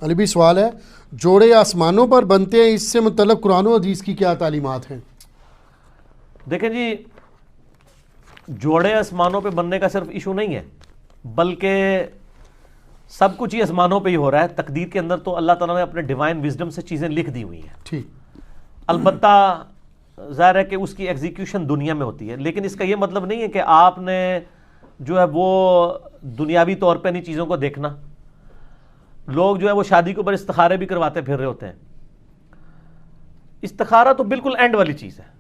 علی بھی سوال ہے، جوڑے آسمانوں پر بنتے ہیں، اس سے متعلق قرآن و حدیث کی کیا تعلیمات ہیں؟ دیکھیں جی، جوڑے آسمانوں پہ بننے کا صرف ایشو نہیں ہے، بلکہ سب کچھ ہی آسمانوں پہ ہی ہو رہا ہے۔ تقدیر کے اندر تو اللہ تعالیٰ نے اپنے ڈیوائن وزڈم سے چیزیں لکھ دی ہوئی ہیں، ٹھیک، البتہ ظاہر ہے کہ اس کی ایگزیکیوشن دنیا میں ہوتی ہے، لیکن اس کا یہ مطلب نہیں ہے کہ آپ نے جو ہے وہ دنیاوی طور پہ نہیں چیزوں کو دیکھنا۔ لوگ جو ہے وہ شادی کے اوپر استخارے بھی کرواتے پھر رہے ہوتے ہیں۔ استخارہ تو بالکل اینڈ والی چیز ہے۔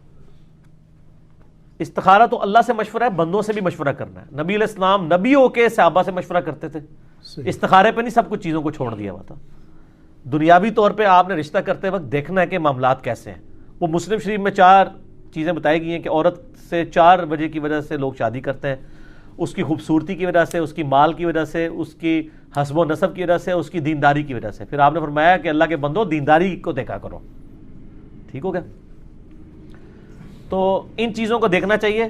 استخارہ تو اللہ سے مشورہ ہے، بندوں سے بھی مشورہ کرنا ہے۔ نبی علیہ السلام نبیوں کے صحابہ سے مشورہ کرتے تھے، استخارے پہ نہیں سب کچھ چیزوں کو چھوڑ دیا ہوا تھا۔ دنیاوی طور پہ آپ نے رشتہ کرتے وقت دیکھنا ہے کہ معاملات کیسے ہیں۔ وہ مسلم شریف میں 4 چیزیں بتائی گئی ہیں کہ عورت سے 4 وجہ کی وجہ سے لوگ شادی کرتے ہیں: اس کی خوبصورتی کی وجہ سے، اس کی مال کی وجہ سے، اس کی حسب و نسب کی وجہ سے، اس کی دینداری کی وجہ سے۔ پھر آپ نے فرمایا کہ اللہ کے بندو دینداری کو دیکھا کرو، ٹھیک ہو گیا؟ تو ان چیزوں کو دیکھنا چاہیے۔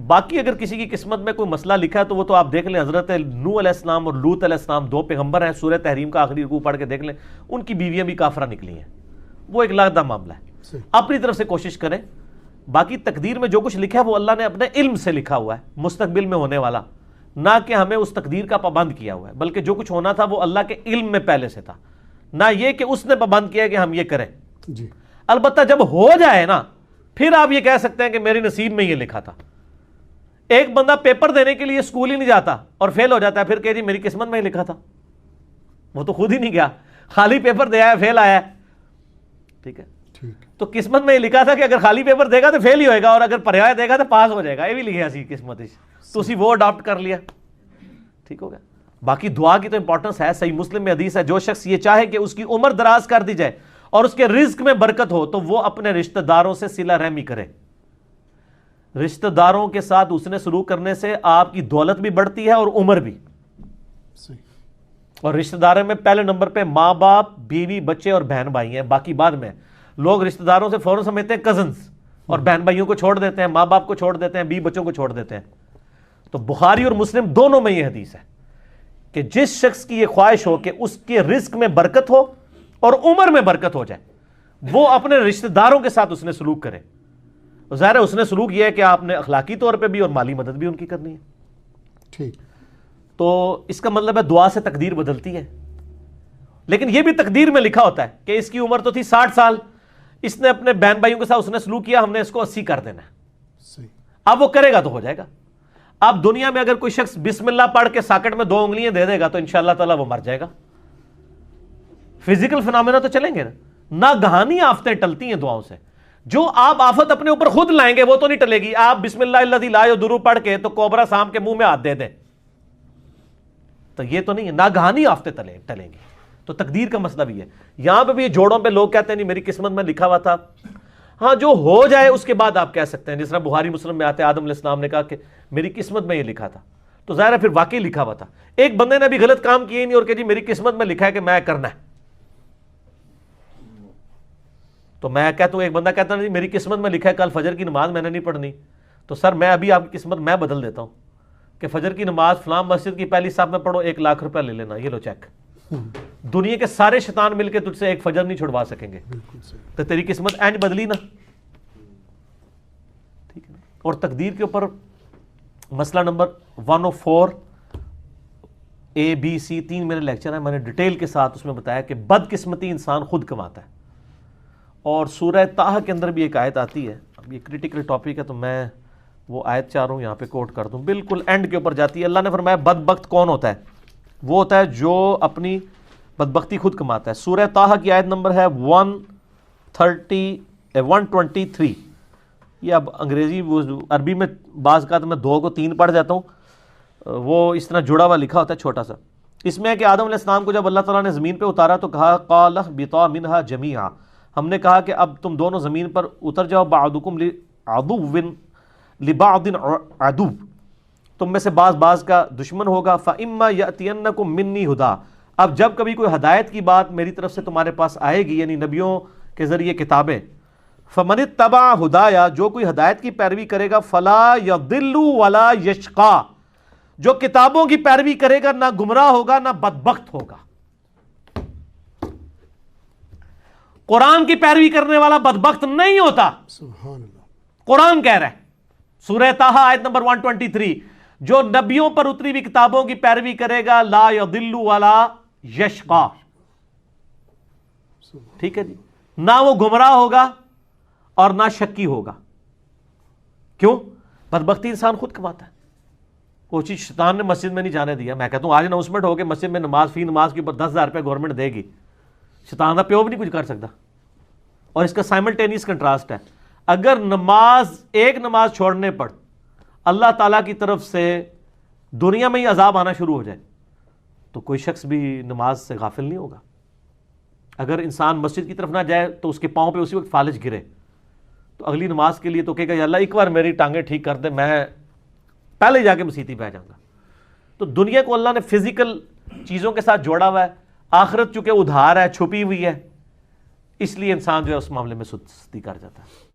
باقی اگر کسی کی قسمت میں کوئی مسئلہ لکھا ہے تو وہ تو آپ دیکھ لیں۔ حضرت نوح علیہ السلام اور لوط علیہ السلام 2 پیغمبر ہیں، سورہ تحریم کا آخری رکوع پڑھ کے دیکھ لیں، ان کی بیویاں بھی کافرہ نکلی ہیں۔ وہ ایک علیحدہ معاملہ ہے، اپنی طرف سے کوشش کریں۔ باقی تقدیر میں جو کچھ لکھا ہے وہ اللہ نے اپنے علم سے لکھا ہوا ہے، مستقبل میں ہونے والا، نہ کہ ہمیں اس تقدیر کا پابند کیا ہوا ہے، بلکہ جو کچھ ہونا تھا وہ اللہ کے علم میں پہلے سے تھا، نہ یہ کہ اس نے پابند کیا کہ ہم یہ کریں۔ جی، البتہ جب ہو جائے نا، پھر آپ یہ کہہ سکتے ہیں کہ میری نصیب میں یہ لکھا تھا۔ ایک بندہ پیپر دینے کے لیے اسکول ہی نہیں جاتا اور فیل ہو جاتا ہے، پھر کہ جی میری قسمت میں ہی لکھا تھا۔ وہ تو خود ہی نہیں گیا، خالی پیپر دیا ہے، فیل آیا ہے، ٹھیک ہے؟ تو قسمت میں یہ لکھا تھا کہ اگر خالی پیپر دے گا تو فیل ہی ہوئے گا، اور اگر پڑھایا دے گا تو پاس ہو جائے گا۔ یہ بھی لکھا سی قسمت، تو اسی وہ اڈاپٹ کر لیا، ٹھیک ہو گیا؟ باقی دعا کی تو امپورٹنس ہے۔ صحیح مسلم میں حدیث ہے، جو شخص یہ چاہے کہ اس کی عمر دراز کر دی جائے اور اس کے رزق میں برکت ہو تو وہ اپنے رشتہ داروں سے صلہ رحمی کرے۔ رشتہ داروں کے ساتھ اس نے سلوک کرنے سے آپ کی دولت بھی بڑھتی ہے اور عمر بھی۔ اور رشتہ داروں میں پہلے نمبر پہ ماں باپ، بیوی، بچے اور بہن بھائی ہیں، باقی بعد میں۔ لوگ رشتہ داروں سے فوراً سمجھتے ہیں کزنز، اور بہن بھائیوں کو چھوڑ دیتے ہیں، ماں باپ کو چھوڑ دیتے ہیں، بیوی بچوں کو چھوڑ دیتے ہیں۔ تو بخاری اور مسلم دونوں میں یہ حدیث ہے کہ جس شخص کی یہ خواہش ہو کہ اس کے رزق میں برکت ہو اور عمر میں برکت ہو جائے، وہ اپنے رشتہ داروں کے ساتھ اس نے سلوک کرے۔ ظاہر ہے اس نے سلوک یہ ہے کہ آپ نے اخلاقی طور پہ بھی اور مالی مدد بھی ان کی کرنی ہے، ٹھیک۔ تو اس کا مطلب ہے دعا سے تقدیر بدلتی ہے۔ لیکن یہ بھی تقدیر میں لکھا ہوتا ہے کہ اس کی عمر تو تھی 60 سال، اس نے اپنے بہن بھائیوں کے ساتھ اس نے سلوک کیا، ہم نے اس کو 80 کر دینا ہے۔ اب وہ کرے گا تو ہو جائے گا۔ اب دنیا میں اگر کوئی شخص بسم اللہ پڑھ کے ساکٹ میں 2 انگلیاں دے دے گا تو انشاءاللہ تعالیٰ وہ مر جائے گا۔ فزیکل فنامنا تو چلیں گے نا، گہانی آفتیں ٹلتی ہیں دعاؤں سے۔ جو آپ آفت اپنے اوپر خود لائیں گے وہ تو نہیں ٹلے گی۔ آپ بسم اللہ الذی لا یضر پڑھ کے تو کوبرا سانپ کے منہ میں ہاتھ دے دیں تو یہ تو نہیں ہے، ناگہانی آفتیں ٹلیں گی۔ تو تقدیر کا مسئلہ بھی ہے۔ یہاں پہ بھی جوڑوں پہ لوگ کہتے ہیں نہیں میری قسمت میں لکھا ہوا تھا۔ ہاں، جو ہو جائے اس کے بعد آپ کہہ سکتے ہیں، جس طرح بخاری مسلم میں آتے ہیں آدم علیہ السلام نے کہا کہ میری قسمت میں یہ لکھا تھا، تو ظاہر ہے پھر واقعی لکھا ہوا تھا۔ ایک بندے نے بھی غلط کام کیے نہیں اور کہ جی میری قسمت میں لکھا ہے کہ میں کرنا ہے، تو میں کہتا ہوں، ایک بندہ کہتا ہے میری قسمت میں لکھا ہے کل فجر کی نماز میں نے نہیں پڑھنی، تو سر میں ابھی آپ کی قسمت میں بدل دیتا ہوں کہ فجر کی نماز فلاں مسجد کی پہلی صف میں پڑھو، 1 لاکھ روپیہ لے لینا، یہ لو چیک۔ دنیا کے سارے شیطان مل کے تجھ سے ایک فجر نہیں چھڑوا سکیں گے، تو تیری قسمت اینج بدلی نا، ٹھیک ہے۔ اور تقدیر کے اوپر مسئلہ نمبر 104 ABC 3 میرے لیکچر ہیں، میں نے ڈیٹیل کے ساتھ اس میں بتایا کہ بدقسمتی انسان خود کماتا ہے۔ اور سورہ طٰہٰ کے اندر بھی ایک آیت آتی ہے، اب یہ کریٹیکل ٹاپک ہے تو میں وہ آیت چاہ رہا ہوں یہاں پہ کوٹ کر دوں، بالکل اینڈ کے اوپر جاتی ہے۔ اللہ نے فرمایا بدبخت کون ہوتا ہے؟ وہ ہوتا ہے جو اپنی بدبختی خود کماتا ہے۔ سورہ طٰہٰ کی آیت نمبر ہے 123۔ یہ اب انگریزی عربی میں بعض کا تو میں 2 کو 3 پڑھ جاتا ہوں، وہ اس طرح جڑا ہوا لکھا ہوتا ہے چھوٹا سا۔ اس میں ہے کہ آدم علیہ السلام کو جب اللہ تعالیٰ نے زمین پہ اتارا تو کہا قَالَ اهْبِطَا مِنْهَا جَمِيعًا، ہم نے کہا کہ اب تم دونوں زمین پر اتر جاؤ، بَعْضُكُمْ لِبَعْضٍ عَدُوٌّ، تم میں سے بعض کا دشمن ہوگا۔ فَإِمَّا يَأْتِيَنَّكُم مِّنِّي هُدًى، اب جب کبھی کوئی ہدایت کی بات میری طرف سے تمہارے پاس آئے گی، یعنی نبیوں کے ذریعے کتابیں، فَمَنِ اتَّبَعَ هُدَايَ، جو کوئی ہدایت کی پیروی کرے گا، فَلَا يَضِلُّ وَلَا يَشْقَىٰ، جو کتابوں کی پیروی کرے گا نہ گمراہ ہوگا نہ بدبخت ہوگا۔ قرآن کی پیروی کرنے والا بدبخت نہیں ہوتا. سبحان اللہ. قرآن کہہ رہا ہے سورہ طٰہٰ آیت نمبر 123, جو نبیوں پر اتری ہوئی کتابوں کی پیروی کرے گا لا یضل ولا یشقا. ٹھیک ہے جی, نہ وہ گمراہ ہوگا اور نہ شکی ہوگا. کیوں؟ بدبختی انسان خود کماتا ہے. وہ چیز شیطان نے مسجد میں نہیں جانے دیا. میں کہتا ہوں آج اناؤنسمنٹ ہو کے مسجد میں نماز فی نماز کے اوپر 10,000 روپے گورنمنٹ دے گی, شیطان کا پیو بھی نہیں کچھ کر سکتا. اور اس کا سائملٹینیس کنٹراسٹ ہے, اگر ایک نماز چھوڑنے پر اللہ تعالیٰ کی طرف سے دنیا میں ہی عذاب آنا شروع ہو جائے تو کوئی شخص بھی نماز سے غافل نہیں ہوگا. اگر انسان مسجد کی طرف نہ جائے تو اس کے پاؤں پہ اسی وقت فالج گرے تو اگلی نماز کے لیے تو کہے گا یا اللہ ایک بار میری ٹانگیں ٹھیک کر دے, میں پہلے جا کے مسیتی پہ جاؤں گا. تو دنیا کو اللہ نے فزیکل چیزوں کے ساتھ جوڑا ہوا ہے, آخرت چونکہ ادھار ہے, چھپی ہوئی ہے, اس لیے انسان جو ہے اس معاملے میں سستی کر جاتا ہے.